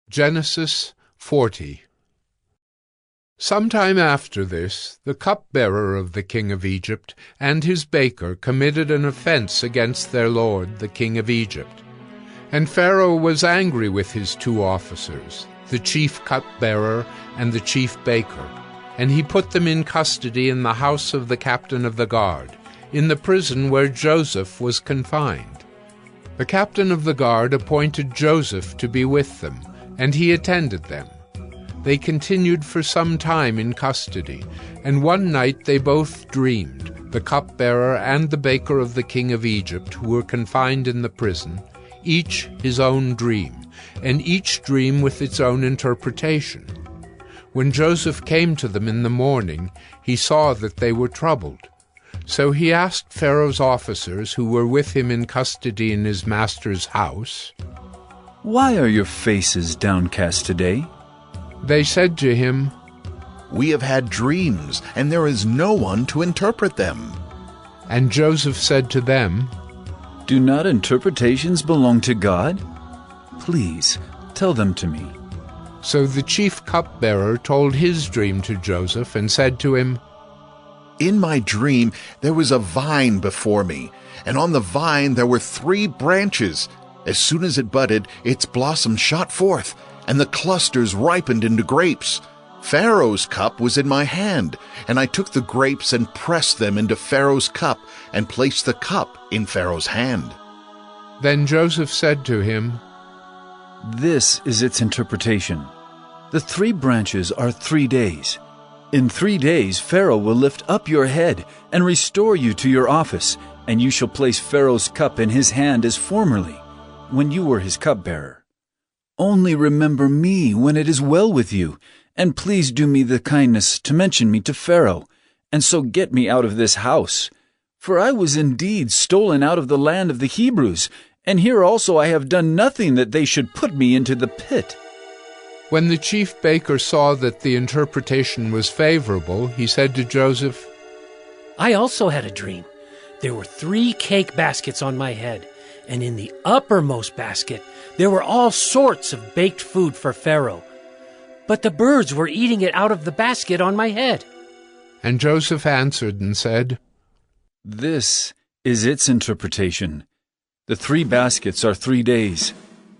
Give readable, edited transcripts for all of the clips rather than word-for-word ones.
Genesis 40. Sometime after this, the cupbearer of the king of Egypt and his baker committed an offense against their lord, the king of Egypt. And Pharaoh was angry with his two officers, the chief cupbearer and the chief baker, and he put them in custody in the house of the captain of the guard, in the prison where Joseph was confined. The captain of the guard appointed Joseph to be with them, and he attended them. They continued for some time in custody, and one night they both dreamed, the cupbearer and the baker of the king of Egypt, who were confined in the prison, each his own dream, and each dream with its own interpretation. When Joseph came to them in the morning, he saw that they were troubled. So he asked Pharaoh's officers, who were with him in custody in his master's house, "Why are your faces downcast today?" They said to him, "We have had dreams, and there is no one to interpret them." And Joseph said to them, "Do not interpretations belong to God? Please, tell them to me." So the chief cupbearer told his dream to Joseph and said to him, "In my dream there was a vine before me, and on the vine there were 3 branches. As soon as it budded, its blossoms shot forth, and the clusters ripened into grapes. Pharaoh's cup was in my hand, and I took the grapes and pressed them into Pharaoh's cup and placed the cup in Pharaoh's hand." Then Joseph said to him, This is its interpretation. The 3 branches are 3 days. In 3 days Pharaoh will lift up your head and restore you to your office, and you shall place Pharaoh's cup in his hand as formerly, when you were his cupbearer. Only remember me when it is well with you, and please do me the kindness to mention me to Pharaoh, and so get me out of this house. For I was indeed stolen out of the land of the Hebrews, and here also I have done nothing that they should put me into the pit." When the chief baker saw that the interpretation was favorable, he said to Joseph, "I also had a dream. There were 3 cake baskets on my head, and in the uppermost basket there were all sorts of baked food for Pharaoh. But the birds were eating it out of the basket on my head." And Joseph answered and said, This is its interpretation. The 3 baskets are 3 days.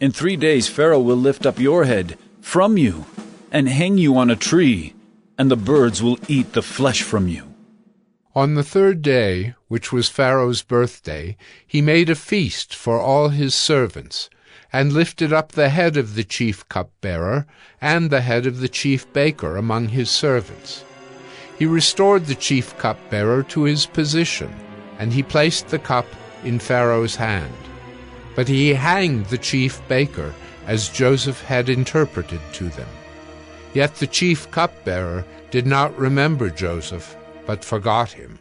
In 3 days Pharaoh will lift up your head from you and hang you on a tree, and the birds will eat the flesh from you. On the 3rd day, which was Pharaoh's birthday, he made a feast for all his servants, and lifted up the head of the chief cupbearer and the head of the chief baker among his servants. He restored the chief cupbearer to his position, and he placed the cup in Pharaoh's hand. But he hanged the chief baker, as Joseph had interpreted to them. Yet the chief cupbearer did not remember Joseph, but forgot him.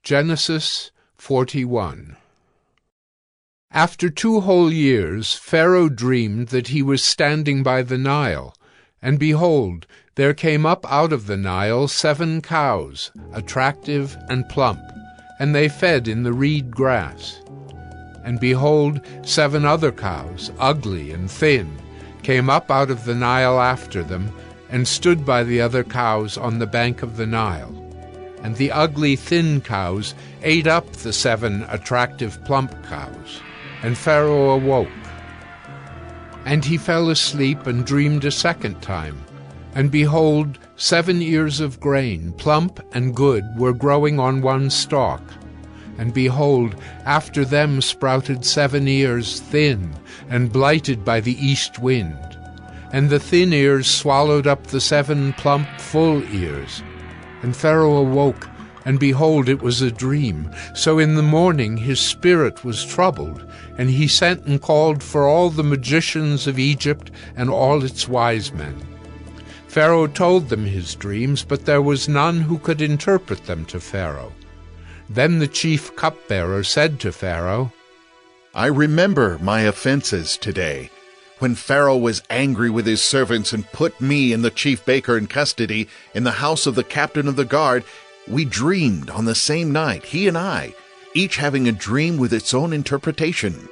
Genesis 41. After 2 whole years, Pharaoh dreamed that he was standing by the Nile, and behold, there came up out of the Nile 7 cows, attractive and plump, and they fed in the reed grass. And behold, 7 other cows, ugly and thin, came up out of the Nile after them, and stood by the other cows on the bank of the Nile. And the ugly thin cows ate up the 7 attractive plump cows. And Pharaoh awoke. And he fell asleep and dreamed a second time. And behold, 7 ears of grain, plump and good, were growing on one stalk. And behold, after them sprouted 7 ears, thin, and blighted by the east wind. And the thin ears swallowed up the 7 plump, full ears. And Pharaoh awoke, and behold, it was a dream. So in the morning his spirit was troubled, and he sent and called for all the magicians of Egypt and all its wise men. Pharaoh told them his dreams, but there was none who could interpret them to Pharaoh. Then the chief cupbearer said to Pharaoh, "I remember my offenses today, when Pharaoh was angry with his servants and put me and the chief baker in custody in the house of the captain of the guard. We dreamed on the same night, he and I, each having a dream with its own interpretation.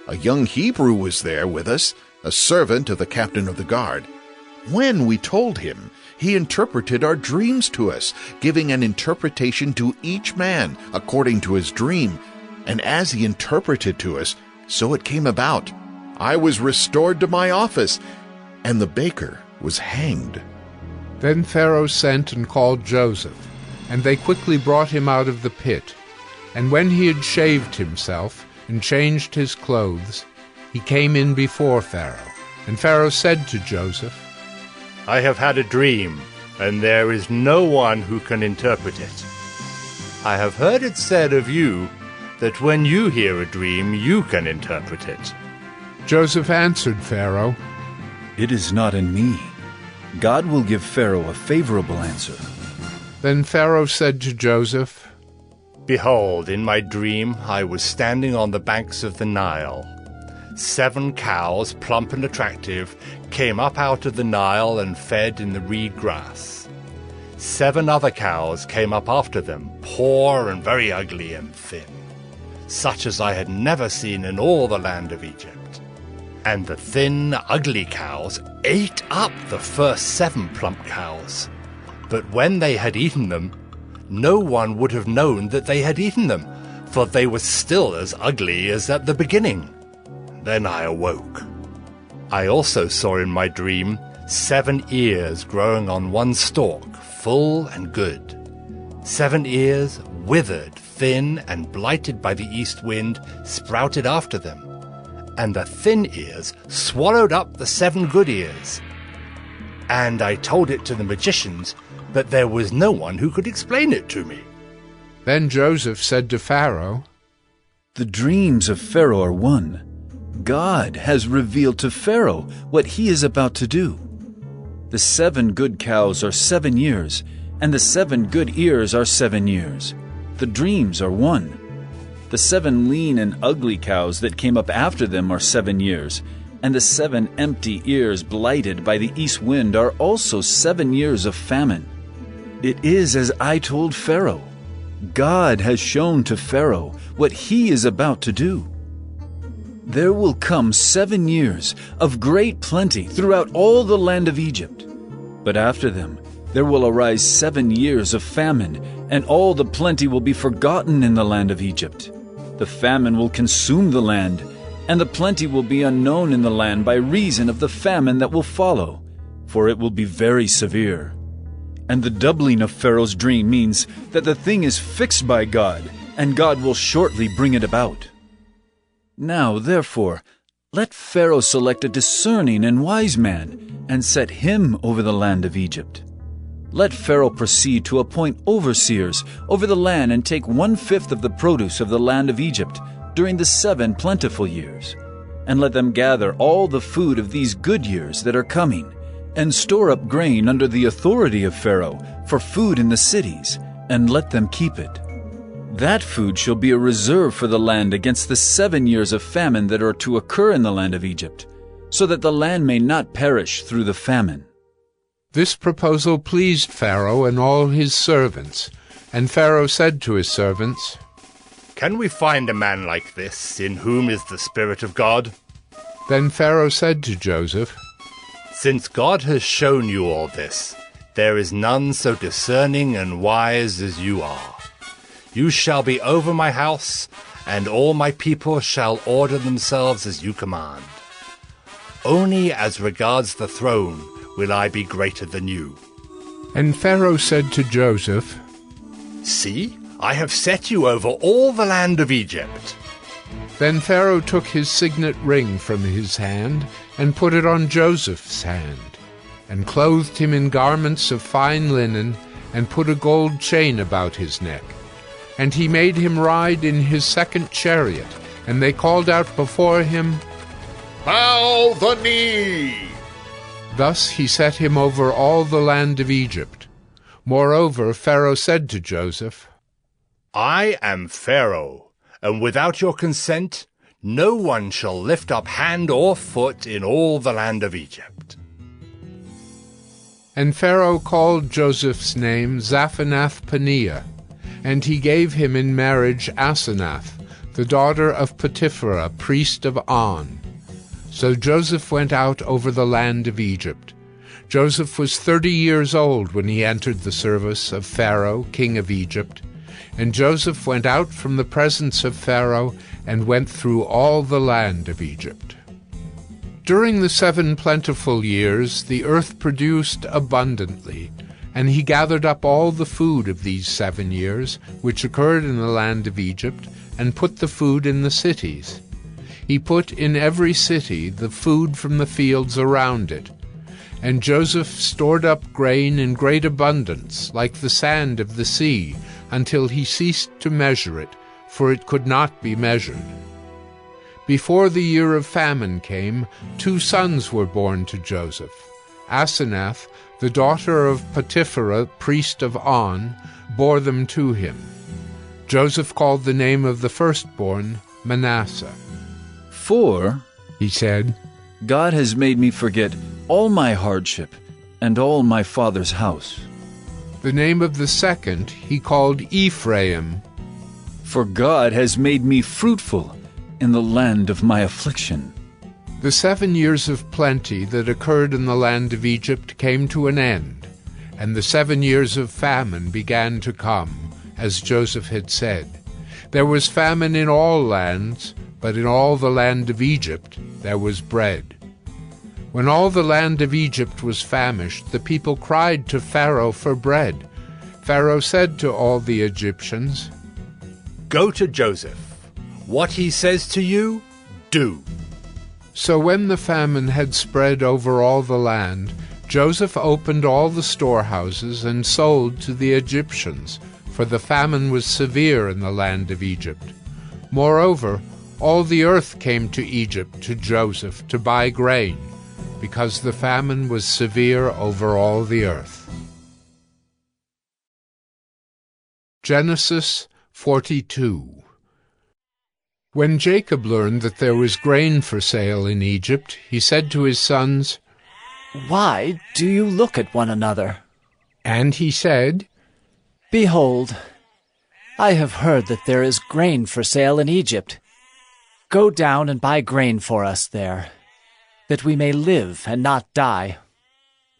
A young Hebrew was there with us, a servant of the captain of the guard. When we told him, he interpreted our dreams to us, giving an interpretation to each man according to his dream. And as he interpreted to us, so it came about. I was restored to my office, and the baker was hanged." Then Pharaoh sent and called Joseph, and they quickly brought him out of the pit. And when he had shaved himself and changed his clothes, he came in before Pharaoh. And Pharaoh said to Joseph, "I have had a dream, and there is no one who can interpret it. I have heard it said of you that when you hear a dream, you can interpret it." Joseph answered Pharaoh, It is not in me. God will give Pharaoh a favorable answer. Then Pharaoh said to Joseph, "Behold, in my dream I was standing on the banks of the Nile. 7 cows, plump and attractive, came up out of the Nile and fed in the reed grass. 7 other cows came up after them, poor and very ugly and thin, such as I had never seen in all the land of Egypt. And the thin, ugly cows ate up the first 7 plump cows. But when they had eaten them, no one would have known that they had eaten them, for they were still as ugly as at the beginning. Then I awoke. I also saw in my dream 7 ears growing on one stalk, full and good. 7 ears, withered, thin, and blighted by the east wind, sprouted after them. And the thin ears swallowed up the 7 good ears. And I told it to the magicians, but there was no one who could explain it to me." Then Joseph said to Pharaoh, The dreams of Pharaoh are one. God has revealed to Pharaoh what he is about to do. The 7 good cows are 7 years, and the 7 good ears are 7 years. The dreams are one. The 7 lean and ugly cows that came up after them are 7 years, and the 7 empty ears blighted by the east wind are also 7 years of famine. It is as I told Pharaoh. God has shown to Pharaoh what he is about to do. There will come 7 years of great plenty throughout all the land of Egypt. But after them there will arise 7 years of famine, and all the plenty will be forgotten in the land of Egypt. The famine will consume the land, and the plenty will be unknown in the land by reason of the famine that will follow, for it will be very severe. And the doubling of Pharaoh's dream means that the thing is fixed by God, and God will shortly bring it about. Now, therefore, let Pharaoh select a discerning and wise man, and set him over the land of Egypt. Let Pharaoh proceed to appoint overseers over the land and take 1/5 of the produce of the land of Egypt during the 7 plentiful years. And let them gather all the food of these good years that are coming, and store up grain under the authority of Pharaoh for food in the cities, and let them keep it. That food shall be a reserve for the land against the 7 years of famine that are to occur in the land of Egypt, so that the land may not perish through the famine. This proposal pleased Pharaoh and all his servants. And Pharaoh said to his servants, "Can we find a man like this, in whom is the Spirit of God?" Then Pharaoh said to Joseph, "Since God has shown you all this, there is none so discerning and wise as you are. You shall be over my house, and all my people shall order themselves as you command. Only as regards the throne will I be greater than you." And Pharaoh said to Joseph, "See, I have set you over all the land of Egypt." Then Pharaoh took his signet ring from his hand and put it on Joseph's hand, and clothed him in garments of fine linen, and put a gold chain about his neck. And he made him ride in his 2nd chariot, and they called out before him, "Bow the knee!" Thus he set him over all the land of Egypt. Moreover, Pharaoh said to Joseph, "I am Pharaoh, and without your consent no one shall lift up hand or foot in all the land of Egypt." And Pharaoh called Joseph's name Zaphanath-Paneah, and he gave him in marriage Asenath, the daughter of Potiphera, priest of On. So Joseph went out over the land of Egypt. Joseph was 30 years old when he entered the service of Pharaoh, king of Egypt. And Joseph went out from the presence of Pharaoh and went through all the land of Egypt. During the 7 plentiful years the earth produced abundantly, and he gathered up all the food of these 7 years, which occurred in the land of Egypt, and put the food in the cities. He put in every city the food from the fields around it. And Joseph stored up grain in great abundance, like the sand of the sea, until he ceased to measure it, for it could not be measured. Before the year of famine came, 2 sons were born to Joseph. Asenath, the daughter of Potiphera, priest of On, bore them to him. Joseph called the name of the firstborn Manasseh. For, He said, God has made me forget all my hardship and all my father's house. The name of the second he called Ephraim. For God has made me fruitful in the land of my affliction. The 7 years of plenty that occurred in the land of Egypt came to an end, and the 7 years of famine began to come, as Joseph had said. There was famine in all lands, but in all the land of Egypt there was bread. When all the land of Egypt was famished, the people cried to Pharaoh for bread. Pharaoh said to all the Egyptians, Go to Joseph. What he says to you, do. So when the famine had spread over all the land, Joseph opened all the storehouses and sold to the Egyptians, for the famine was severe in the land of Egypt. Moreover, all the earth came to Egypt to Joseph to buy grain, because the famine was severe over all the earth. Genesis 42. When Jacob learned that there was grain for sale in Egypt, he said to his sons, Why do you look at one another? And he said, Behold, I have heard that there is grain for sale in Egypt. Go down and buy grain for us there, that we may live and not die.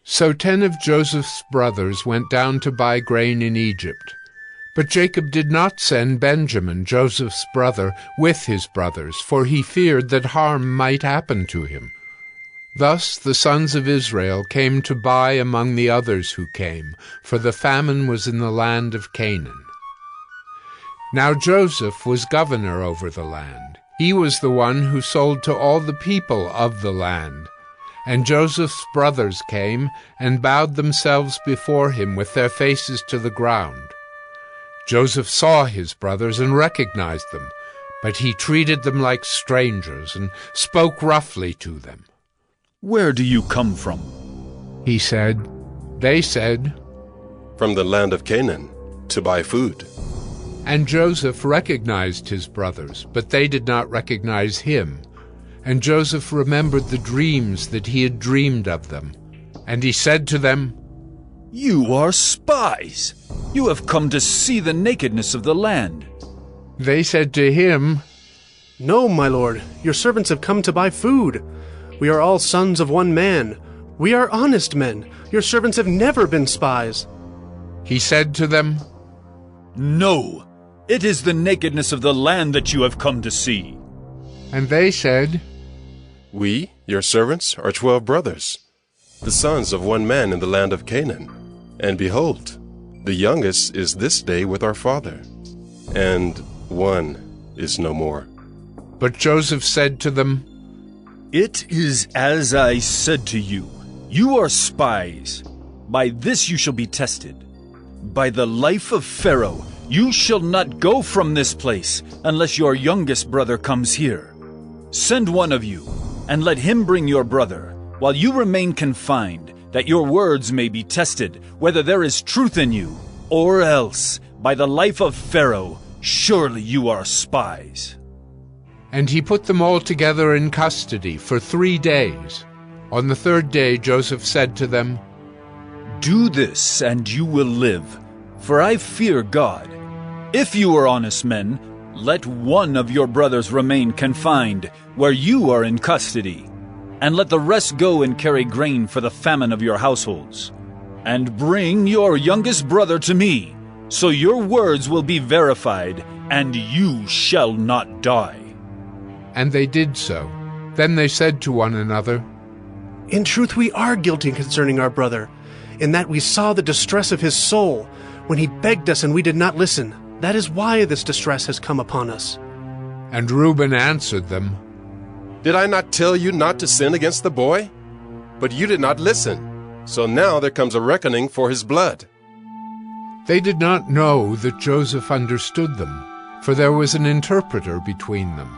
So 10 of Joseph's brothers went down to buy grain in Egypt. But Jacob did not send Benjamin, Joseph's brother, with his brothers, for he feared that harm might happen to him. Thus the sons of Israel came to buy among the others who came, for the famine was in the land of Canaan. Now Joseph was governor over the land. He was the one who sold to all the people of the land. And Joseph's brothers came and bowed themselves before him with their faces to the ground. Joseph saw his brothers and recognized them, but he treated them like strangers and spoke roughly to them. Where do you come from? He said. They said, From the land of Canaan, to buy food. And Joseph recognized his brothers, but they did not recognize him. And Joseph remembered the dreams that he had dreamed of them. And he said to them, You are spies. You have come to see the nakedness of the land. They said to him, No, my lord, your servants have come to buy food. We are all sons of one man. We are honest men. Your servants have never been spies. He said to them, No, it is the nakedness of the land that you have come to see. And they said, We, your servants, are 12 brothers, the sons of one man in the land of Canaan. And behold, the youngest is this day with our father, and one is no more. But Joseph said to them, It is as I said to you. You are spies. By this you shall be tested. By the life of Pharaoh, you shall not go from this place unless your youngest brother comes here. Send one of you, and let him bring your brother, while you remain confined, that your words may be tested, whether there is truth in you, or else, by the life of Pharaoh, surely you are spies. And he put them all together in custody for 3 days. On the 3rd day Joseph said to them, Do this, and you will live, for I fear God. If you are honest men, Let one of your brothers remain confined, where you are in custody, and let the rest go and carry grain for the famine of your households. And bring your youngest brother to me, so your words will be verified, and you shall not die." And they did so. Then they said to one another, In truth, we are guilty concerning our brother, in that we saw the distress of his soul when he begged us and we did not listen. That is why this distress has come upon us. And Reuben answered them, Did I not tell you not to sin against the boy? But you did not listen. So now there comes a reckoning for his blood. They did not know that Joseph understood them, for there was an interpreter between them.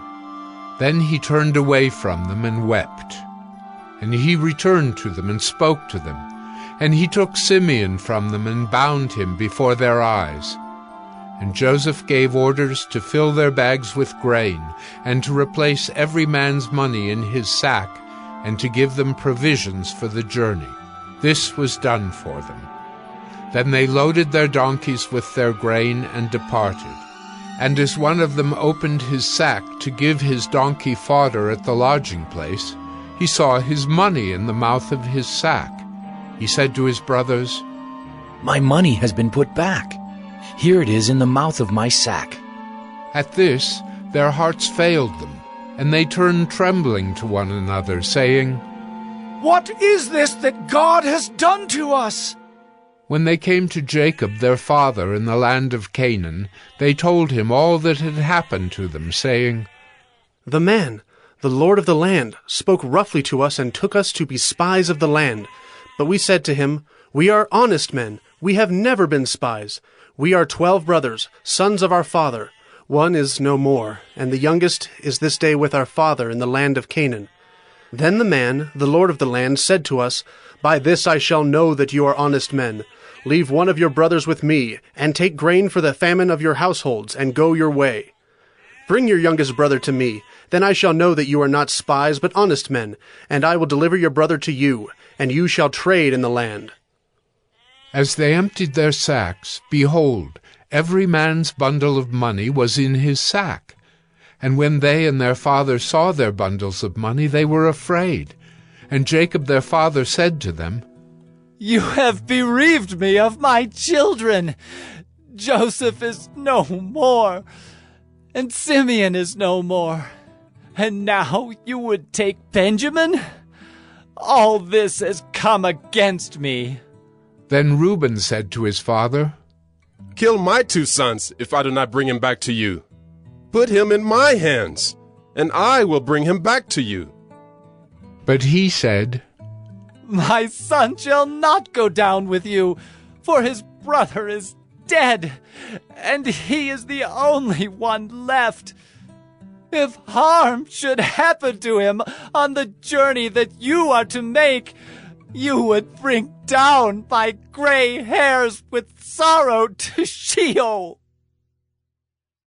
Then he turned away from them and wept. And he returned to them and spoke to them. And he took Simeon from them and bound him before their eyes. And Joseph gave orders to fill their bags with grain, and to replace every man's money in his sack, and to give them provisions for the journey. This was done for them. Then they loaded their donkeys with their grain and departed. And as one of them opened his sack to give his donkey fodder at the lodging place, he saw his money in the mouth of his sack. He said to his brothers, My money has been put back. Here it is in the mouth of my sack. At this their hearts failed them, and they turned trembling to one another, saying, What is this that God has done to us? When they came to Jacob their father in the land of Canaan, they told him all that had happened to them, saying, The man, the lord of the land, spoke roughly to us and took us to be spies of the land. But we said to him, We are honest men. We have never been spies. We are 12 brothers, sons of our father. One is no more, and the youngest is this day with our father in the land of Canaan. Then the man, the lord of the land, said to us, By this I shall know that you are honest men. Leave one of your brothers with me, and take grain for the famine of your households, and go your way. Bring your youngest brother to me. Then I shall know that you are not spies, but honest men, and I will deliver your brother to you, and you shall trade in the land. As they emptied their sacks, behold, every man's bundle of money was in his sack. And when they and their father saw their bundles of money, they were afraid. And Jacob their father said to them, You have bereaved me of my children. Joseph is no more, and Simeon is no more. And now you would take Benjamin? All this has come against me. Then Reuben said to his father, Kill my 2 sons if I do not bring him back to you. Put him in my hands, and I will bring him back to you. But he said, My son shall not go down with you, for his brother is dead, and he is the only one left. If harm should happen to him on the journey that you are to make, you would bring down my gray hairs with sorrow to Sheol.